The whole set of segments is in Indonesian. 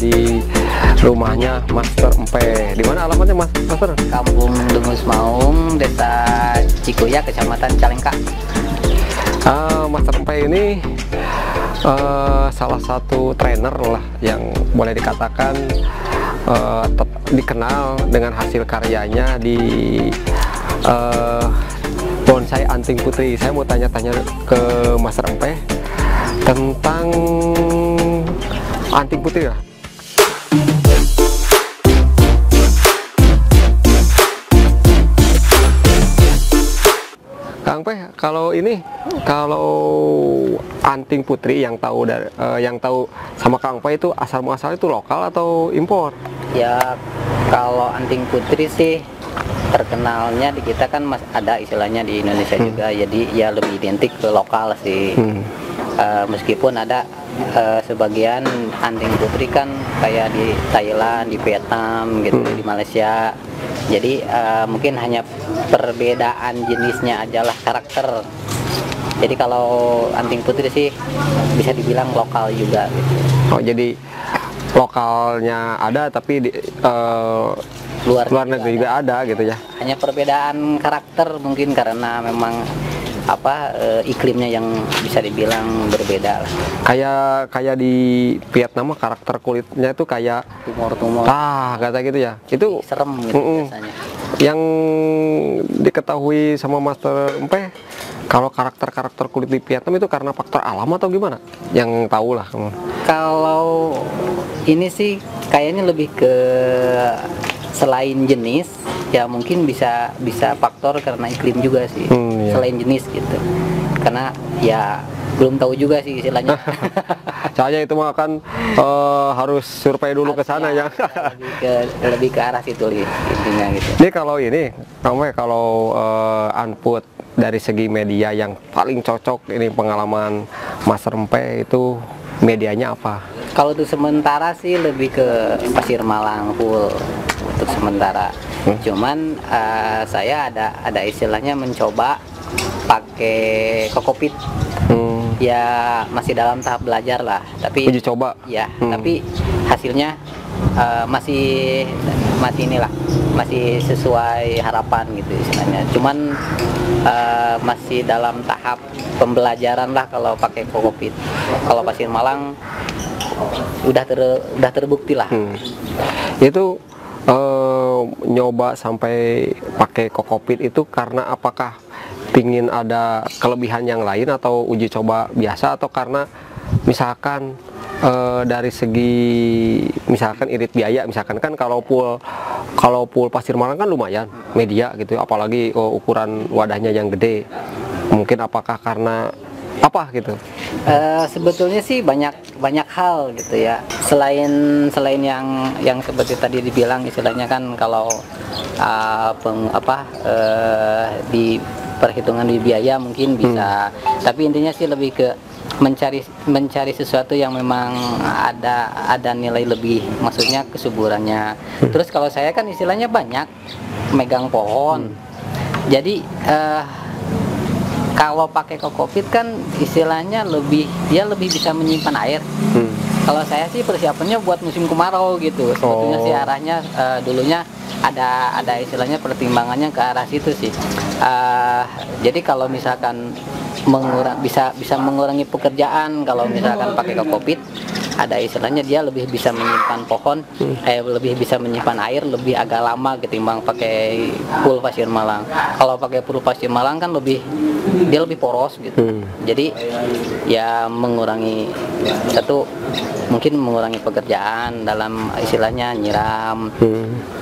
di rumahnya Master Empe. Di mana alamatnya, Master? Kampung Dungus Maung, Desa Cikuya, Kecamatan Calengka. Master Empe ini salah satu trainer lah yang boleh dikatakan dikenal dengan hasil karyanya di bonsai anting putri. Saya mau tanya-tanya ke Master Empe tentang anting putri lah. Kang Pe, kalau anting putri yang tahu sama Kang Pe itu asal muasal itu lokal atau impor? Ya, kalau anting putri sih terkenalnya di kita kan ada istilahnya di Indonesia juga, jadi ya lebih identik ke lokal sih. Meskipun ada sebagian anting putri kan kayak di Thailand, di Vietnam gitu, di Malaysia. Jadi mungkin hanya perbedaan jenisnya aja lah, karakter. Jadi kalau anting putri sih bisa dibilang lokal juga gitu. Oh, jadi lokalnya ada tapi di luar negeri juga ada gitu ya. Hanya perbedaan karakter mungkin karena memang iklimnya yang bisa dibilang berbeda lah. Kayak di Vietnam karakter kulitnya itu kayak Tumor-tumor. kata gitu ya. Itu serem gitu biasanya. Yang diketahui sama Master Empe, kalau karakter kulit di Vietnam itu karena faktor alam atau gimana? Yang tahu lah kamu. Kalau ini sih kayaknya lebih ke selain jenis, ya mungkin bisa faktor karena iklim juga sih. Iya. Selain jenis gitu. Karena ya belum tahu juga sih istilahnya. Saya itu mah kan harus survei dulu ke sana ya. lebih ke arah situ intinya gitu. Jadi kalau Unput dari segi media yang paling cocok ini pengalaman Master Empe itu medianya apa? Kalau untuk sementara sih lebih ke Pasir Malang full untuk sementara. Cuman saya ada istilahnya mencoba pakai kokopit. Ya masih dalam tahap belajar lah, tapi uji coba ya tapi hasilnya masih masih sesuai harapan gitu istilahnya. Cuman masih dalam tahap pembelajaran lah kalau pakai kokopit. Kalau Pasir Malang udah terbukti lah. Itu nyoba sampai pakai kokopit itu karena apakah pingin ada kelebihan yang lain atau uji coba biasa, atau karena misalkan dari segi misalkan irit biaya, misalkan kan kalau pool Pasir Malang kan lumayan media gitu, apalagi ukuran wadahnya yang gede. Mungkin apakah karena apa gitu? Sebetulnya sih banyak hal gitu ya. Selain yang seperti tadi dibilang istilahnya kan kalau di perhitungan di biaya mungkin bisa, tapi intinya sih lebih ke mencari sesuatu yang memang ada nilai lebih, maksudnya kesuburannya. Terus kalau saya kan istilahnya banyak megang pohon, jadi kalau pakai kokopit kan istilahnya dia lebih bisa menyimpan air. Kalau saya sih persiapannya buat musim kemarau gitu. Sebetulnya sih arahnya dulunya ada istilahnya pertimbangannya ke arah situ sih. Jadi kalau misalkan bisa mengurangi pekerjaan kalau misalkan pakai kokopit, ada istilahnya dia lebih bisa menyimpan lebih bisa menyimpan air lebih agak lama ketimbang pakai pool Pasir Malang. Kalau pakai pool Pasir Malang kan dia lebih poros gitu. Jadi ya mungkin mengurangi pekerjaan dalam istilahnya nyiram.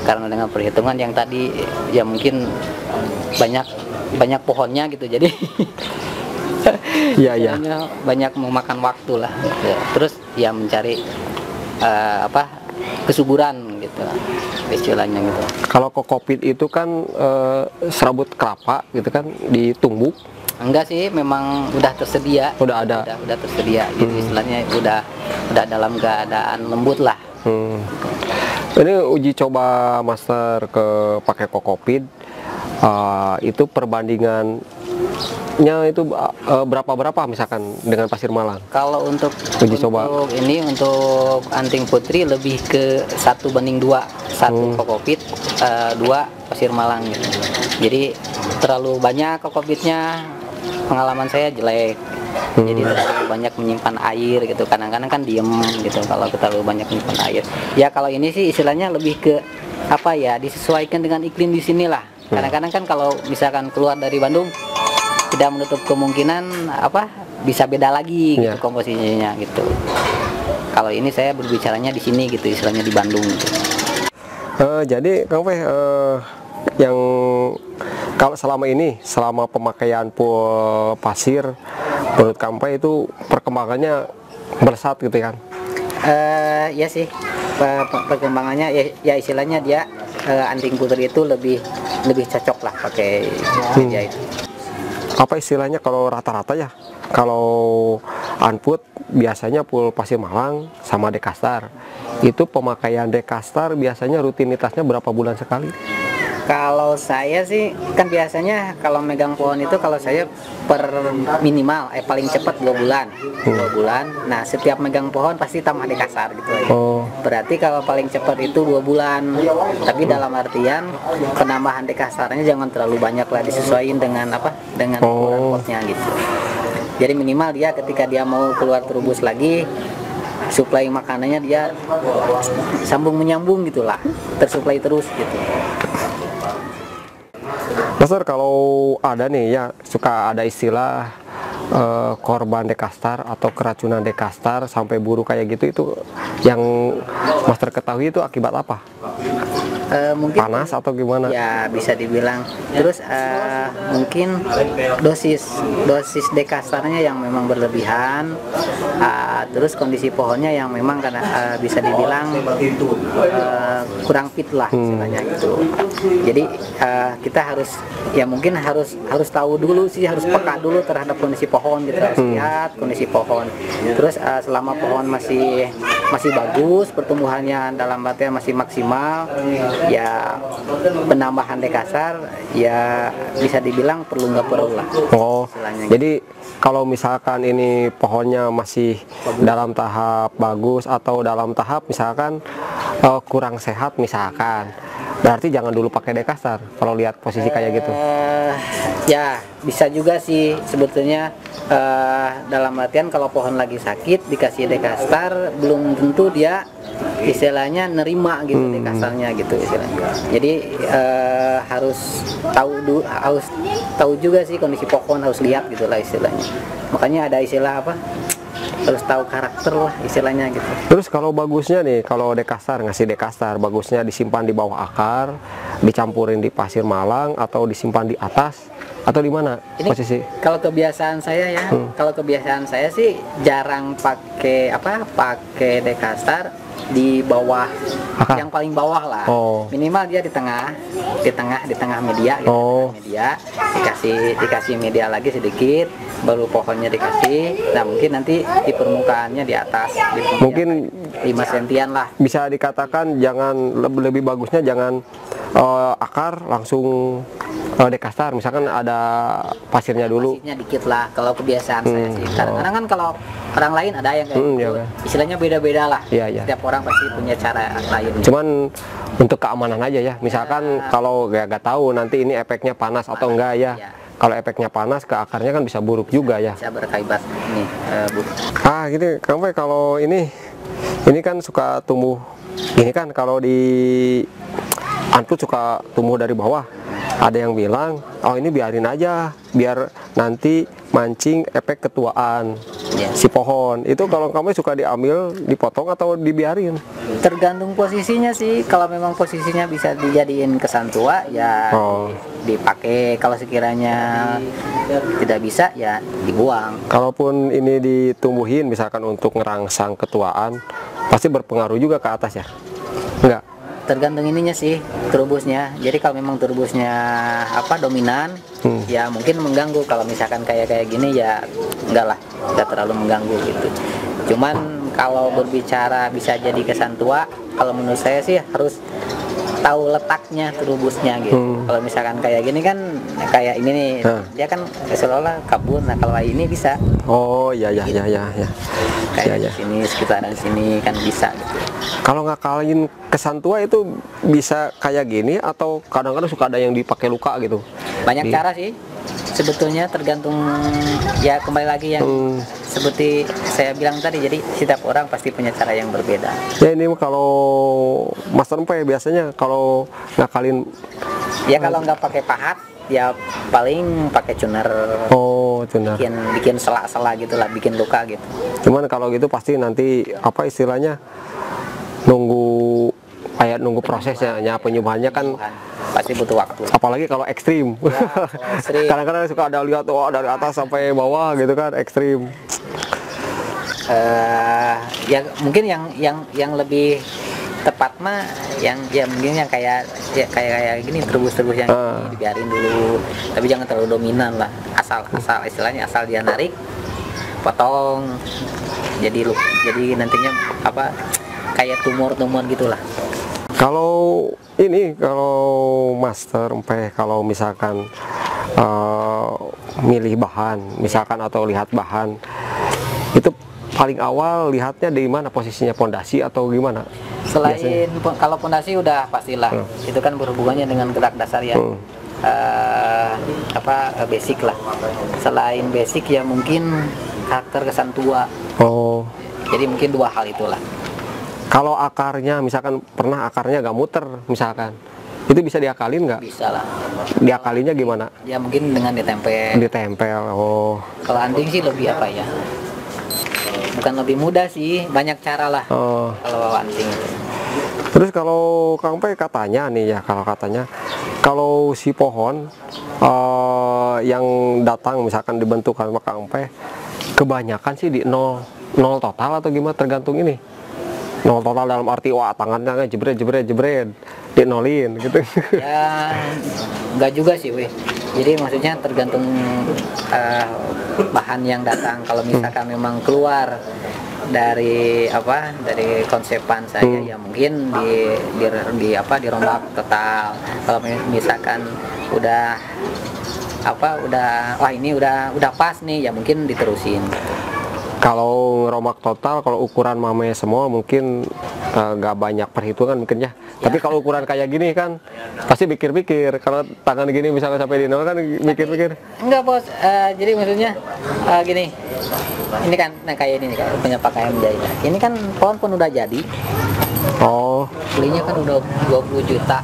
Karena dengan perhitungan yang tadi ya mungkin banyak pohonnya gitu, jadi iya banyak memakan waktu lah gitu. Terus ya mencari kesuburan gitu istilahnya gitu. Kalau kokopit itu kan serabut kelapa gitu kan ditumbuk. Enggak sih, memang udah tersedia. Udah ada. Udah tersedia. Gitu istilahnya udah dalam keadaan lembut lah. Ini uji coba Master ke pakai kokopit itu perbandingan coba-nya itu berapa misalkan dengan pasir malang? Kalau untuk Uji coba. untuk anting putri lebih ke 1:2, 1 kokopit, 2 pasir malang gitu. Jadi terlalu banyak kokopitnya, pengalaman saya jelek. Jadi terlalu banyak menyimpan air gitu. Kadang-kadang kan diem gitu kalau terlalu banyak menyimpan air. Ya kalau ini sih istilahnya lebih ke apa ya, disesuaikan dengan iklim di sinilah. Kadang-kadang kan kalau misalkan keluar dari Bandung tidak menutup kemungkinan apa bisa beda lagi gitu komposisinya gitu. Kalau ini saya berbicaranya di sini gitu, istilahnya di Bandung gitu. Jadi Kang Peh, yang kalau selama pemakaian pool pasir, menurut Kang Peh itu perkembangannya melesat gitu kan? Ya sih, perkembangannya ya istilahnya dia anting putri itu lebih cocok lah pakai media itu. Apa istilahnya kalau rata-rata ya? Kalau Anput biasanya pool pasir malang sama dekastar. Itu pemakaian dekastar biasanya rutinitasnya berapa bulan sekali? Kalau saya sih kan biasanya kalau megang pohon itu kalau saya per minimal paling cepat 2 bulan. 2 bulan. Nah, setiap megang pohon pasti tambah dekastar gitu aja. Berarti kalau paling cepat itu 2 bulan. Tapi dalam artian penambahan dekastarnya jangan terlalu banyak lah, disesuaikan dengan apa? Dengan ukuran potnya gitu. Jadi minimal dia ketika dia mau keluar terubus lagi, suplai makanannya dia sambung menyambung gitulah, tersuplai terus gitu. Master, kalau ada nih ya, suka ada istilah korban dekastar atau keracunan dekastar sampai buru kayak gitu, itu yang Master ketahui itu akibat apa? Mungkin panas atau gimana? Ya bisa dibilang. Terus mungkin dosis dekastarnya yang memang berlebihan. Terus kondisi pohonnya yang memang karena bisa dibilang kurang fit lah istilahnya gitu. Jadi kita harus ya mungkin harus tahu dulu sih, harus peka dulu terhadap kondisi pohon gitu, harus lihat kondisi pohon. Terus selama pohon masih bagus, pertumbuhannya dalam artian masih maksimal, ya penambahan dekastar ya bisa dibilang perlu nggak perlu lah. Jadi kalau misalkan ini pohonnya masih dalam tahap bagus atau dalam tahap misalkan kurang sehat misalkan, berarti jangan dulu pakai dekastar kalau lihat posisi kayak gitu. Ya bisa juga sih sebetulnya, dalam artian kalau pohon lagi sakit dikasih dekastar belum tentu dia istilahnya nerima gitu dekastarnya gitu istilahnya. Jadi harus tahu juga sih kondisi pohon, harus lihat gitulah istilahnya. Makanya ada istilah apa, harus tahu karakter lah istilahnya gitu. Terus kalau bagusnya nih, kalau dekastar, ngasih dekastar, bagusnya disimpan di bawah akar, dicampurin di pasir malang, atau disimpan di atas, atau di mana posisi? Kalau kebiasaan saya ya, kalau kebiasaan saya sih jarang pakai dekastar di bawah akar. Yang paling bawah lah. Minimal dia di tengah media gitu. Media dikasih media lagi sedikit, baru pohonnya dikasih. Nah, mungkin nanti di permukaannya di atas mungkin 5 sentian lah. Bisa dikatakan jangan lebih bagusnya jangan akar langsung dekastar, misalkan ada pasirnya dulu. Pasirnya dikit lah kalau kebiasaan saya sih. Kadang-kadang kan kalau orang lain ada yang kayak gitu, istilahnya beda-beda lah. Setiap orang pasti punya cara lain. Cuman untuk keamanan aja ya, misalkan kalau nggak tahu nanti ini efeknya panas atau enggak ya. Kalau efeknya panas ke akarnya kan bisa buruk juga ya. Bisa berakibat nih buruk. Gini, kamu kalau ini kan suka tumbuh. Ini kan kalau di Anput suka tumbuh dari bawah. Ada yang bilang, oh ini biarin aja, biar nanti mancing efek ketuaan si pohon. Itu kalau kamu suka diambil, dipotong atau dibiarin? Tergantung posisinya sih. Kalau memang posisinya bisa dijadiin kesan tua, ya dipakai. Kalau sekiranya tidak bisa, ya dibuang. Kalaupun ini ditumbuhin, misalkan untuk ngerangsang ketuaan, pasti berpengaruh juga ke atas ya? Enggak? Tergantung ininya sih, terubusnya. Jadi kalau memang terubusnya dominan, ya mungkin mengganggu. Kalau misalkan kayak gini ya enggak lah, enggak terlalu mengganggu gitu. Cuman kalau berbicara bisa jadi kesan tua, kalau menurut saya sih harus tahu letaknya terubusnya gitu. Kalau misalkan kayak gini kan kayak ini nih, dia kan seolah-olah kabur. Nah kalau ini bisa. Oh ya. Kayak Ya. sini sekitaran sini kan bisa gitu. Kalau ngakalin kesan tua itu bisa kayak gini atau kadang-kadang suka ada yang dipakai luka gitu? Banyak cara sih. Sebetulnya tergantung ya kembali lagi yang seperti saya bilang tadi, jadi setiap orang pasti punya cara yang berbeda. Ya ini kalau Master Empe biasanya kalau ngakalin Ya kalau nggak pakai pahat ya paling pakai tuner. oh tuner. Bikin sela-sela gitulah, bikin luka gitu. Cuman kalau gitu pasti nanti apa istilahnya nunggu prosesnya, penyembuhannya kan Pasti butuh waktu. apalagi kalau ekstrim. Ya, kalau ekstrim. Kadang-kadang suka ada lihat dari atas sampai bawah gitu kan, ekstrim. Ya mungkin yang lebih tepat mah yang ya mungkin yang kayak gini, terus yang ini dibiarin dulu, tapi jangan terlalu dominan lah. Asal istilahnya asal dia narik, potong, jadi nantinya apa kayak tumor gitulah. Kalau Master Empe kalau misalkan milih bahan misalkan atau lihat bahan itu paling awal lihatnya di mana posisinya, pondasi atau gimana? Selain kalau pondasi udah pastilah itu kan berhubungannya dengan gerak dasar ya. Basic lah. Selain basic ya mungkin karakter kesan tua. Oh. Jadi mungkin dua hal itulah. Kalau akarnya, misalkan pernah akarnya gak muter, misalkan, itu bisa diakalin nggak? Bisa lah. Diakalinya gimana? Ya mungkin dengan ditempel. Ditempel, oh. Kalau anting sih lebih apa ya? Bukan lebih mudah sih, banyak cara lah. Oh. Kalau anting. Terus kalau Kang Pe katanya nih ya, kalau si pohon yang datang misalkan dibentuk sama Kang Pe, kebanyakan sih di nol total atau gimana, tergantung ini. Nol total dalam arti wah tangannya jebret dinolin gitu. Ya nggak juga sih weh. Jadi maksudnya tergantung bahan yang datang. Kalau misalkan memang keluar dari konsepan saya ya mungkin dirombak total. Kalau misalkan udah ini udah pas nih ya mungkin diterusin. Kalau ngerombak total, kalau ukuran mame semua mungkin nggak banyak perhitungan mungkin ya. Tapi kalau ukuran kayak gini kan pasti pikir-pikir. Kalau tangan gini misalnya sampai di nol kan mikir-mikir. Enggak bos, jadi maksudnya gini. Ini kan kayak ini kayak punya pakaian menjahit. Ini kan pohon pun udah jadi. Oh. Belinya kan udah 20 juta.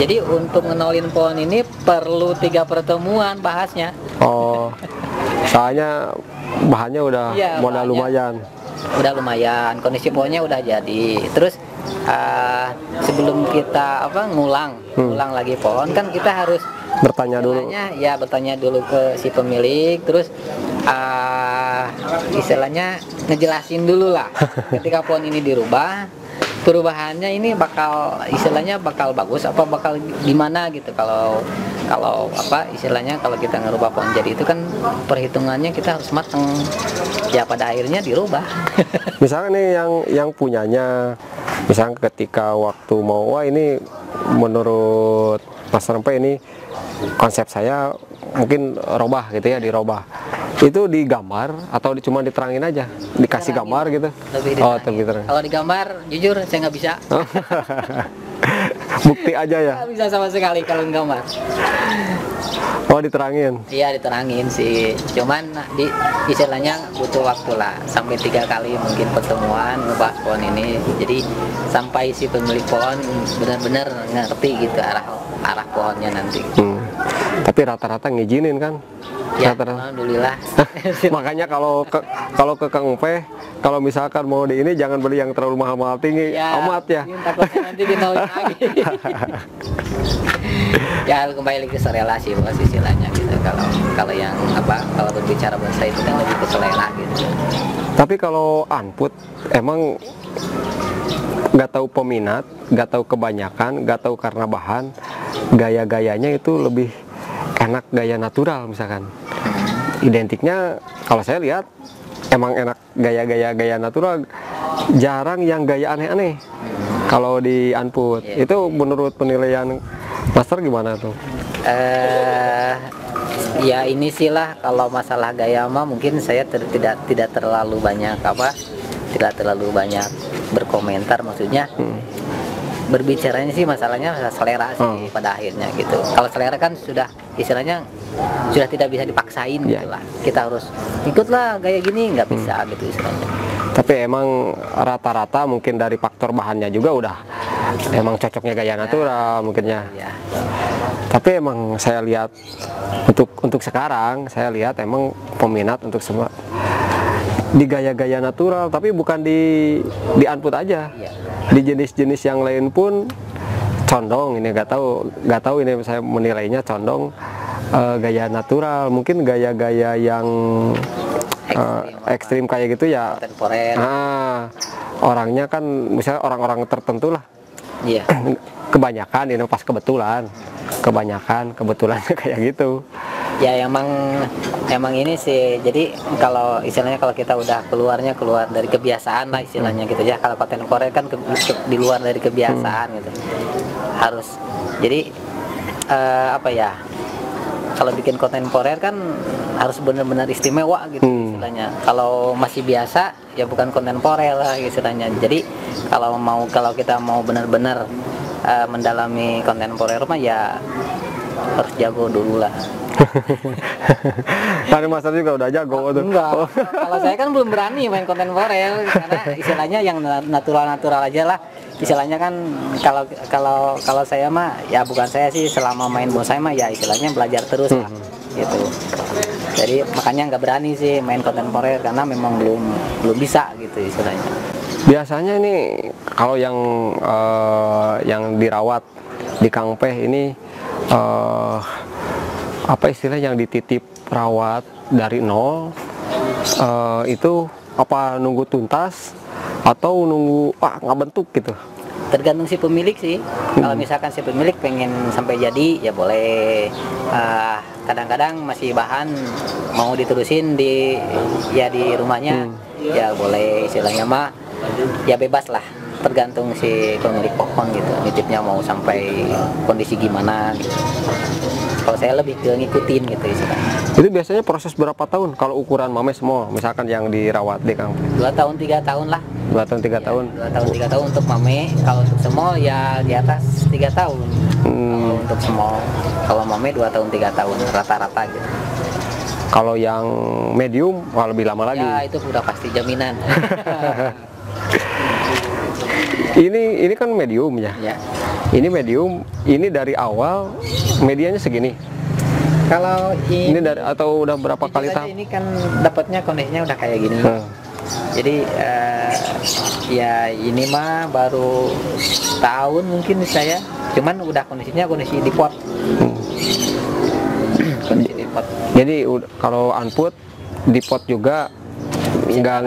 Jadi untuk ngenolin pohon ini perlu 3 pertemuan bahasnya. Oh. Soalnya bahannya udah modal lumayan. Udah lumayan, kondisi pohonnya udah jadi. Terus sebelum kita ngulang lagi pohon kan kita harus bertanya dulu. Ya bertanya dulu ke si pemilik, terus istilahnya ngejelasin dulu lah. Ketika pohon ini dirubah, perubahannya ini bakal bagus apa bakal gimana gitu. Kalau istilahnya kalau kita ngerubah pohon jadi itu kan perhitungannya kita harus mateng. Ya pada akhirnya dirubah. Misalnya nih yang punyanya, misalnya ketika waktu mau ini menurut Master Empe ini konsep saya mungkin dirobah. Itu digambar atau cuma diterangin aja, dikasih gambar gitu? Lebih diterangin. Kalau digambar jujur saya nggak bisa. Bukti aja ya? Nggak bisa sama sekali kalau gambar. Oh diterangin? Iya diterangin sih, cuman istilahnya butuh waktu lah, sampai 3 kali mungkin pertemuan ngebahas pohon ini. Jadi sampai si pemilik pohon benar-benar ngerti gitu arah pohonnya nanti. Tapi rata-rata ngizinin kan? Ya, alhamdulillah. Makanya kalau ke Kang Empe, kalau misalkan mau di ini jangan beli yang terlalu mahal-mahal tinggi amat ya. Takutnya nanti dinolin lagi. Ya kembali ke selera sih bos istilahnya gitu. Kalau yang kalau berbicara bonsai itu kan lebih ke selera gitu. Tapi kalau anput emang nggak tahu peminat, nggak tahu kebanyakan, nggak tahu karena bahan, gaya-gayanya itu lebih enak gaya natural misalkan. Identiknya kalau saya lihat emang enak gaya natural, jarang yang gaya aneh-aneh. Kalau di Anput, Iya. itu menurut penilaian Master gimana tuh? Ya ini sih lah, kalau masalah gaya mah mungkin saya tidak terlalu banyak tidak terlalu banyak berkomentar, maksudnya berbicaranya sih masalahnya selera sih pada akhirnya gitu. Kalau selera kan sudah istilahnya sudah tidak bisa dipaksain gitu lah. Kita harus ikutlah gaya gini, nggak bisa gitu istilahnya. Tapi emang rata-rata mungkin dari faktor bahannya juga udah emang cocoknya gaya natural mungkinnya. Ya. Tapi emang saya lihat untuk sekarang saya lihat emang peminat untuk semua di gaya-gaya natural, tapi bukan di Anput aja. Ya. Di jenis-jenis yang lain pun condong, ini nggak tahu ini saya menilainya condong gaya natural, mungkin gaya-gaya yang ekstrim kayak gitu ya. Kontemporer. Orangnya kan misalnya orang-orang tertentu lah. Iya. Kebanyakan ini pas kebetulannya kayak gitu. Ya emang ini sih. Jadi kalau istilahnya kalau kita udah keluar dari kebiasaan lah istilahnya gitu ya. Kalau kontemporer kan di luar dari kebiasaan gitu. Harus. Jadi apa ya? Kalau bikin kontemporer kan harus benar-benar istimewa gitu istilahnya. Kalau masih biasa ya bukan kontemporer lah istilahnya. Jadi kalau kita mau benar-benar mendalami kontemporer mah ya harus jago dulu lah. Tadi Master juga udah jago tuh. Enggak. Kalau saya kan belum berani main kontemporer karena istilahnya yang natural aja lah. Istilahnya kan kalau saya mah ya bukan saya sih, selama main bonsai mah ya istilahnya belajar terus lah gitu. Jadi makanya nggak berani sih main kontemporer karena memang belum bisa gitu istilahnya. Biasanya ini kalau yang dirawat di Kang Peh ini apa istilah yang dititip rawat dari nol, itu apa nunggu tuntas atau nunggu nggak bentuk gitu? Tergantung si pemilik sih. Kalau misalkan si pemilik pengen sampai jadi ya boleh. Kadang-kadang masih bahan mau diterusin di rumahnya ya boleh, istilahnya mah ya bebas lah, tergantung si pemilik pohon gitu, nitipnya mau sampai kondisi gimana gitu. Kalau saya lebih ke ngikutin gitu istilahnya. Itu biasanya proses berapa tahun kalau ukuran mame semua misalkan yang dirawat di Kang Peh? 2 tahun 3 tahun lah. 2 tahun 3 tahun. 2 tahun 3 tahun untuk mame. Kalau untuk semol ya di atas 3 tahun. Kalau untuk semol, kalau mame 2 tahun 3 tahun rata-rata gitu. Kalau yang medium lebih lama lagi. Ya itu udah pasti jaminan. Ini kan medium ya. Ya. Ini medium, ini dari awal medianya segini. Kalau Ini dari atau udah berapa kali tahap? ini kan dapatnya kondisinya udah kayak gini. Jadi ya ini mah baru tahun mungkin saya, cuman udah kondisi di pot. Kondisi di pot. Jadi kalau Anput di pot juga nggak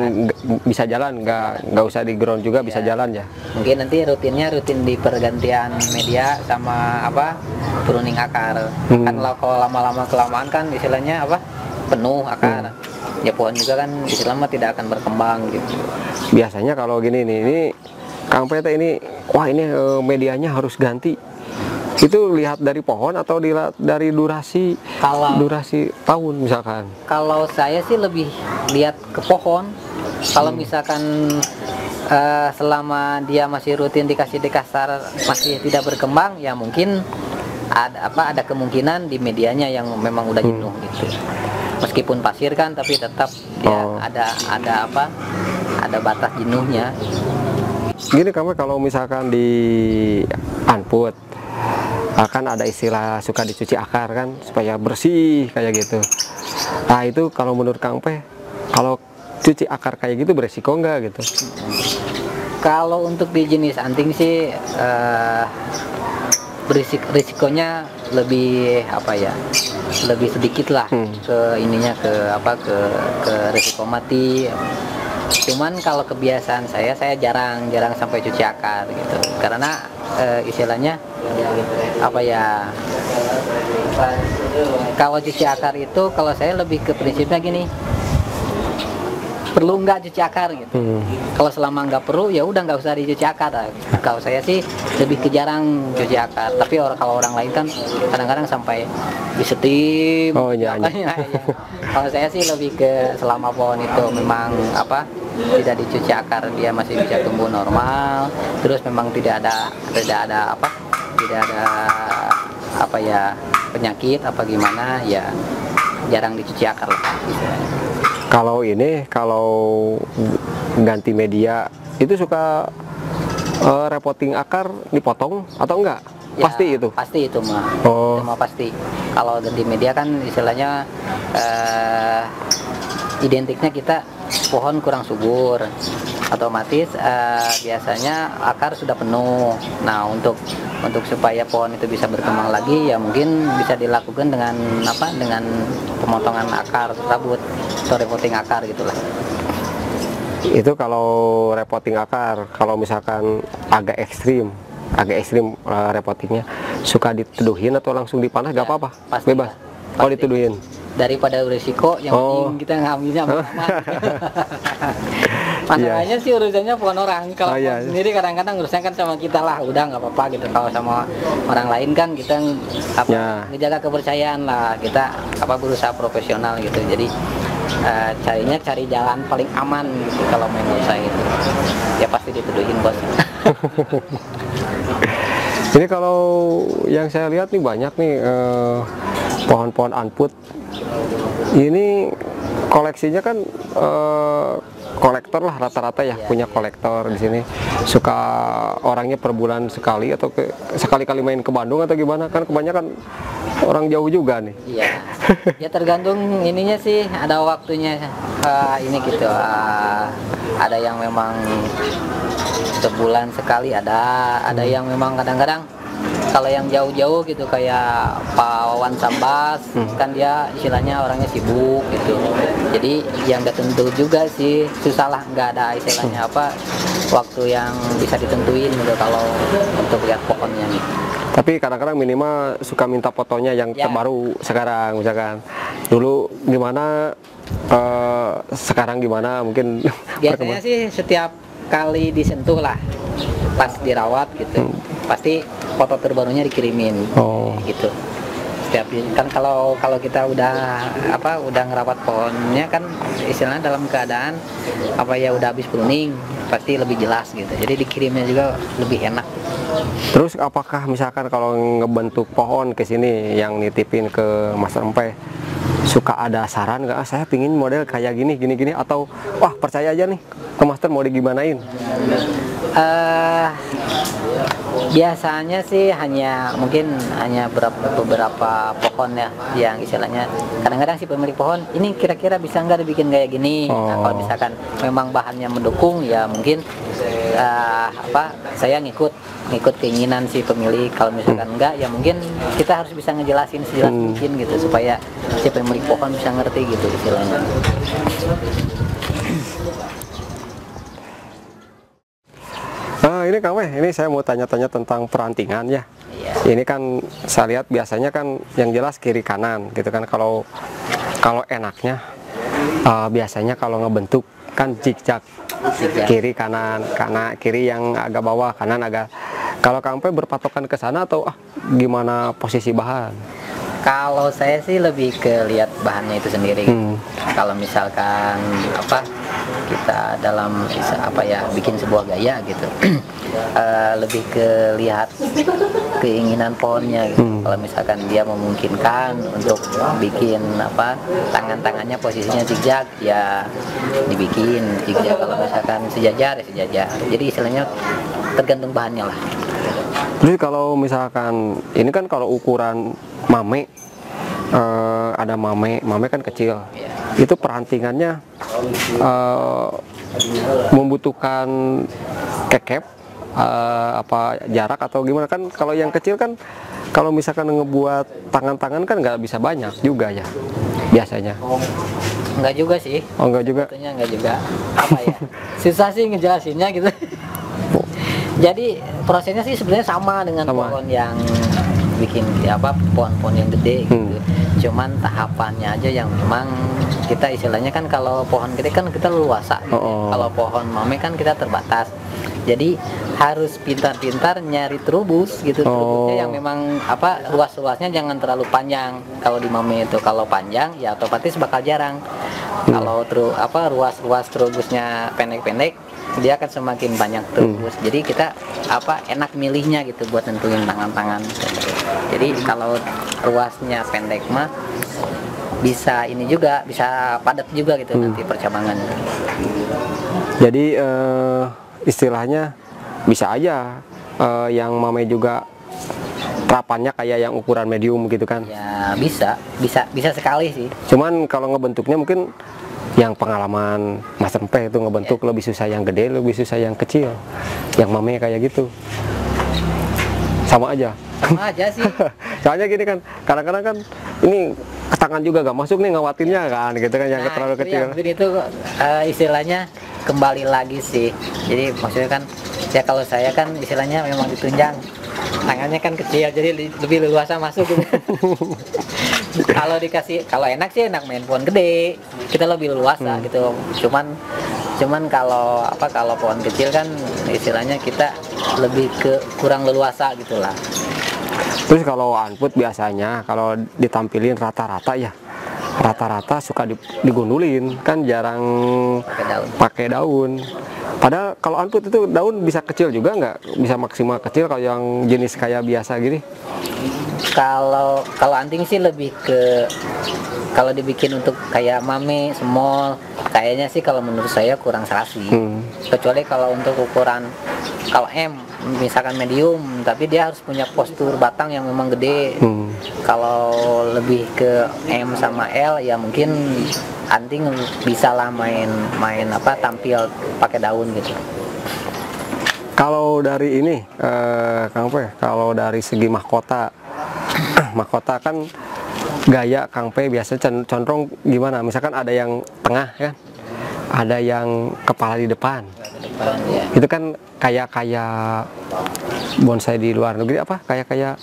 bisa jalan, nggak usah di ground juga bisa jalan ya. Mungkin nanti rutin di pergantian media sama pruning akar. Kan kalau lama-lama kelamaan kan istilahnya penuh akar. Ya pohon juga kan istilahnya tidak akan berkembang gitu. Biasanya kalau gini nih, ini Kang Peh ini medianya harus ganti. Itu lihat dari pohon atau dilihat dari durasi tahun misalkan? Kalau saya sih lebih lihat ke pohon. Kalau misalkan selama dia masih rutin dikasih di kasar masih tidak berkembang, ya mungkin ada kemungkinan di medianya yang memang udah jenuh gitu. Meskipun pasir kan, tapi tetap dia ada batas jenuhnya. Gini kamu kalau misalkan di Anput akan ada istilah suka dicuci akar kan supaya bersih kayak gitu. Nah itu kalau menurut Kang Peh, kalau cuci akar kayak gitu beresiko nggak gitu? Kalau untuk di jenis anting sih risikonya lebih lebih sedikit lah ke ininya ke risiko mati. Cuman kalau kebiasaan saya jarang sampai cuci akar gitu, karena istilahnya kalau cuci akar itu kalau saya lebih ke prinsipnya gini, perlu nggak cuci akar gitu. Kalau selama nggak perlu ya udah nggak usah dicuci akar. Kalau saya sih lebih ke jarang cuci akar. Tapi kalau orang lain kan kadang-kadang sampai disetim. Oh iya. Ya. Kalau saya sih lebih ke selama pohon itu memang tidak dicuci akar, dia masih bisa tumbuh normal. Terus memang tidak ada penyakit apa gimana ya, jarang dicuci akar lah. Kalau ganti media itu suka repotting akar dipotong atau enggak? Ya, pasti itu? Pasti itu mah. Oh. Itu mah pasti. Kalau ganti media kan istilahnya identiknya kita pohon kurang subur, otomatis biasanya akar sudah penuh. Nah, untuk supaya pohon itu bisa berkembang lagi ya mungkin bisa dilakukan dengan pemotongan akar tersebut atau repotting akar gitulah. Itu kalau repotting akar. Kalau misalkan agak ekstrim repottingnya, suka diteduhin atau langsung dipanah nggak apa-apa? Bebas? Pasti. Oh, diteduhin? Daripada risiko, yang penting kita ngambilnya aman. Masalahnya sih urusannya pohon orang. Kalau pohon sendiri kadang-kadang urusannya kan sama kita lah, udah nggak apa-apa gitu. Kalau sama orang lain kan kita ngejaga kepercayaan lah, kita berusaha profesional gitu. Jadi cari jalan paling aman gitu kalau menurut saya gitu. Ya pasti dituduhin bos. Ini kalau yang saya lihat nih banyak nih pohon-pohon unput. Ini koleksinya kan kolektor lah rata-rata ya, punya kolektor di sini. Suka orangnya per bulan sekali atau sekali-kali main ke Bandung atau gimana, kan kebanyakan orang jauh juga nih. Iya. Ya tergantung ininya sih, ada waktunya ini gitu. Ada yang memang sebulan sekali, ada yang memang kadang-kadang kalau yang jauh-jauh gitu kayak Pak Wawan Sambas kan dia istilahnya orangnya sibuk gitu, jadi yang gak tentu juga sih, susah lah, nggak ada istilahnya waktu yang bisa ditentuin gitu kalau untuk lihat pohonnya nih. Tapi kadang-kadang minimal suka minta fotonya yang terbaru sekarang, misalkan dulu gimana, sekarang gimana mungkin. Biasanya sih setiap kali disentuh lah, pas dirawat gitu, pasti foto terbarunya dikirimin. Gitu. Setiap kan kalau kita udah ngerawat pohonnya kan istilahnya dalam keadaan udah habis pruning, pasti lebih jelas gitu. Jadi dikirimnya juga lebih enak. Terus apakah misalkan kalau ngebentuk pohon ke sini yang nitipin ke Mas Rempe, suka ada saran nggak? Saya pingin model kayak gini atau wah percaya aja nih ke Master mau digimanain? Biasanya sih mungkin hanya beberapa pohon ya yang istilahnya kadang-kadang si pemilik pohon ini kira-kira bisa nggak dibikin kayak gini. Nah, kalau misalkan memang bahannya mendukung ya mungkin saya ngikut keinginan si pemilik. Kalau misalkan enggak ya mungkin kita harus bisa ngejelasin sejelas mungkin gitu supaya si pemilik pohon bisa ngerti gitu istilahnya. Ini Kang Weh, ini saya mau tanya-tanya tentang perantingan ya. Ini kan saya lihat biasanya kan yang jelas kiri kanan gitu kan. Kalau enaknya biasanya kalau ngebentuk kan zigzag, kiri kanan, kiri yang agak bawah, kanan agak. Kalau Kang Weh berpatokan ke sana atau gimana posisi bahan? Kalau saya sih lebih ke lihat bahannya itu sendiri. Kalau misalkan kita dalam bikin sebuah gaya gitu, lebih ke lihat keinginan pohonnya gitu. Kalau misalkan dia memungkinkan untuk bikin tangan-tangannya posisinya zigzag ya dibikin zigzag. Kalau misalkan sejajar ya sejajar. Jadi istilahnya tergantung bahannya lah. Terus kalau misalkan ini kan kalau ukuran mame, ada mame kan kecil, itu perantingannya membutuhkan kekep jarak atau gimana kan? Kalau yang kecil kan kalau misalkan ngebuat tangan-tangan kan nggak bisa banyak juga ya biasanya. Enggak juga sih. Enggak juga. Sebetulnya enggak juga. Susah sih ngejelasinnya gitu. Jadi prosesnya sih sebenarnya sama dengan pohon yang bikin pohon-pohon yang gede gitu. cuman tahapannya aja yang memang kita istilahnya kan kalau pohon gede kan kita luasa, kalau pohon mame kan kita terbatas. Jadi harus pintar-pintar nyari terubus gitu, terubusnya yang memang apa luas-luasnya jangan terlalu panjang. Kalau di mame itu kalau panjang ya otomatis bakal jarang. Kalau ruas-ruas terubusnya pendek-pendek, dia akan semakin banyak terubus. Jadi kita enak milihnya gitu buat nentuin tangan-tangan. Jadi kalau ruasnya pendek mah bisa ini juga, bisa padat juga gitu nanti percabangannya. Jadi istilahnya bisa aja yang mame juga terapannya kayak yang ukuran medium gitu kan? Ya bisa sekali sih. Cuman kalau ngebentuknya mungkin yang pengalaman Mas Empeh itu ngebentuk lebih susah yang gede, lebih susah yang kecil. Yang mame kayak gitu. Sama aja. Sama aja sih. Soalnya gini kan, kadang-kadang kan ini ke tangan juga gak masuk nih ngawatinnya kan, gitu kan yang terlalu kecil. Itu istilahnya kembali lagi sih. Jadi maksudnya kan ya kalau saya kan istilahnya memang ditunjang, tangannya kan kecil jadi lebih leluasa masuk gitu. Kalau enak sih enak main pohon gede, kita lebih leluasa gitu. Cuman kalau pohon kecil kan istilahnya kita lebih ke kurang leluasa gitulah. Terus kalau anput biasanya kalau ditampilin rata-rata ya rata-rata suka digundulin kan, jarang pakai daun. Padahal kalau anput itu daun bisa kecil juga nggak, bisa maksimal kecil kalau yang jenis kayak biasa gini. Kalau anting sih lebih ke kalau dibikin untuk kayak mame, small, kayaknya sih kalau menurut saya kurang serasi. Kecuali kalau untuk ukuran kalau M, misalkan medium, tapi dia harus punya postur batang yang memang gede. Kalau lebih ke M sama L ya mungkin anting bisa lah main tampil pakai daun gitu. Kalau dari ini, Kang Pe, kalau dari segi mahkota, mahkota kan gaya Kang Pe biasanya condong gimana? Misalkan ada yang tengah kan, ada yang kepala di depan. Ya. Itu kan kayak bonsai di luar negeri apa? Kayak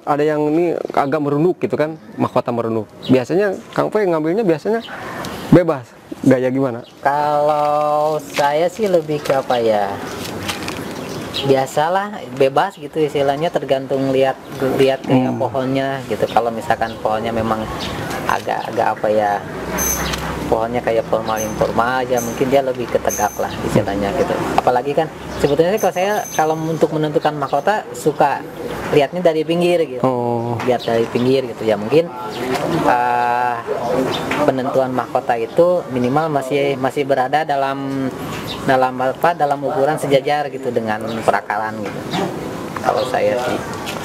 ada yang ini agak merunduk gitu kan, mahkota merunduk. Biasanya Kang Pe ngambilnya biasanya bebas, gaya gimana? Kalau saya sih lebih ke biasalah bebas gitu istilahnya, tergantung lihat kayak pohonnya gitu. Kalau misalkan pohonnya memang agak pohonnya kayak formal aja, mungkin dia lebih ketegak lah istilahnya gitu. Apalagi kan sebetulnya kalau untuk menentukan mahkota suka lihatnya dari pinggir gitu. Lihat dari pinggir gitu ya, mungkin penentuan mahkota itu minimal masih berada dalam ukuran sejajar gitu dengan perakaran gitu. Kalau saya sih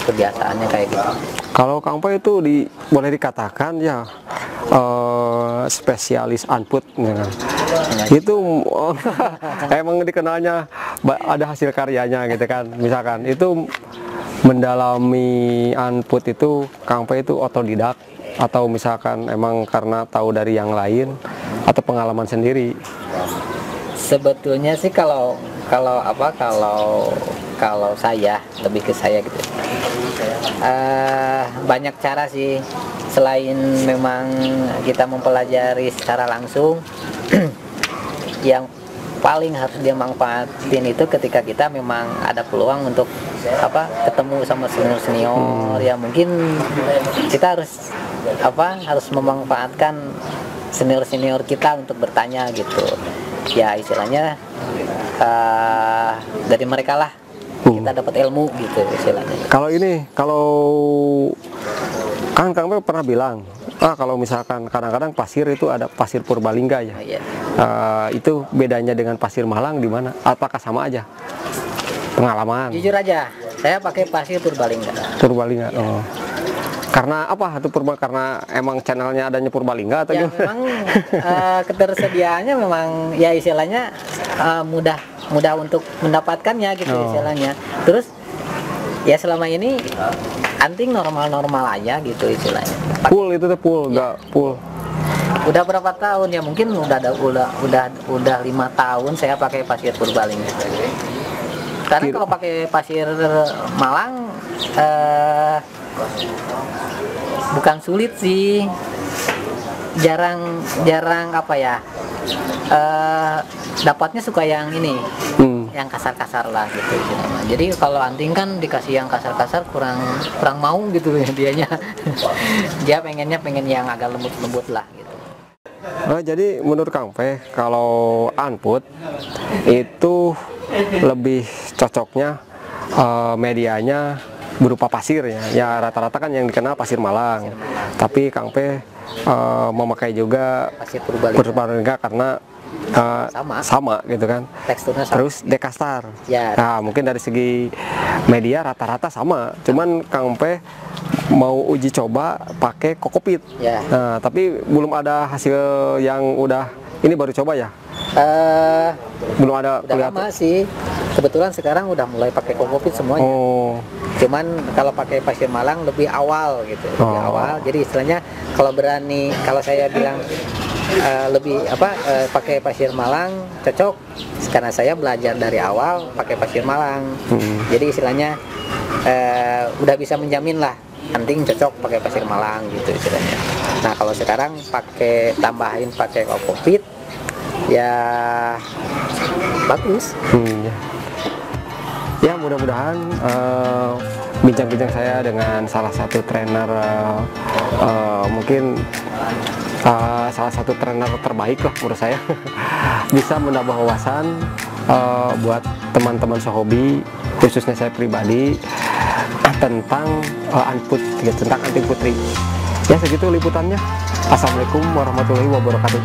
kebiasaannya kayak gitu. Kalau Kang Pe itu boleh dikatakan ya spesialis anput ya. Itu emang dikenalnya ada hasil karyanya gitu kan. Misalkan itu mendalami anput itu Kang Pe itu otodidak atau misalkan emang karena tahu dari yang lain atau pengalaman sendiri? Sebetulnya sih kalau saya lebih ke saya gitu. Banyak cara sih selain memang kita mempelajari secara langsung. Yang paling harus dia manfaatin itu ketika kita memang ada peluang untuk ketemu sama senior ya, mungkin kita harus memanfaatkan senior kita untuk bertanya gitu ya, istilahnya dari mereka lah kita dapat ilmu gitu istilahnya. Kalau Kang Pe pernah bilang kalau misalkan kadang-kadang pasir itu ada pasir Purbalingga ya. Itu bedanya dengan pasir Malang di mana? Apakah sama aja? Pengalaman. Jujur aja, saya pakai pasir Purbalingga. Purbalingga. Oh. Karena apa? Karena emang channelnya adanya Purbalingga atau ya, memang ketersediaannya memang ya istilahnya mudah untuk mendapatkannya gitu istilahnya. Terus ya selama ini anting normal aja gitu istilahnya. Full itu tuh nggak full. Udah berapa tahun ya, mungkin udah 5 tahun saya pakai pasir Purbalingga. Karena kalau pakai pasir Malang bukan sulit sih, jarang apa ya, dapatnya suka yang ini, yang kasar-kasar lah gitu. Jadi kalau anting kan dikasih yang kasar-kasar kurang mau gitu dianya. Dia pengen yang agak lembut-lembut lah gitu. Jadi menurut Kang Pe, kalau anput itu lebih cocoknya medianya berupa pasir ya. Ya rata-rata kan yang dikenal pasir Malang. Tapi Kang Pe memakai juga Pasir Purbalingga karena sama gitu kan. Teksturnya sama. Terus dekastar. Ya. Nah, mungkin dari segi media rata-rata sama. Cuman Kang Pe mau uji coba pakai kokopit. Ya. Nah, tapi belum ada hasil yang udah ini baru coba ya. Belum ada Udah lama sih. Kebetulan sekarang udah mulai pakai kokopit semuanya. Oh. Cuman kalau pakai pasir Malang lebih awal gitu, lebih awal. Jadi istilahnya kalau berani, kalau saya bilang lebih pakai pasir Malang cocok karena saya belajar dari awal pakai pasir Malang. Jadi istilahnya udah bisa menjamin lah anting cocok pakai pasir Malang gitu istilahnya. Nah kalau sekarang tambahin pakai kokopit ya bagus. Ya mudah-mudahan bincang-bincang saya dengan salah satu trainer mungkin salah satu trainer terbaik lah menurut saya bisa menambah wawasan buat teman-teman sehobi, khususnya saya pribadi, tentang anput, tentang anting putri. Ya segitu liputannya. Assalamualaikum warahmatullahi wabarakatuh.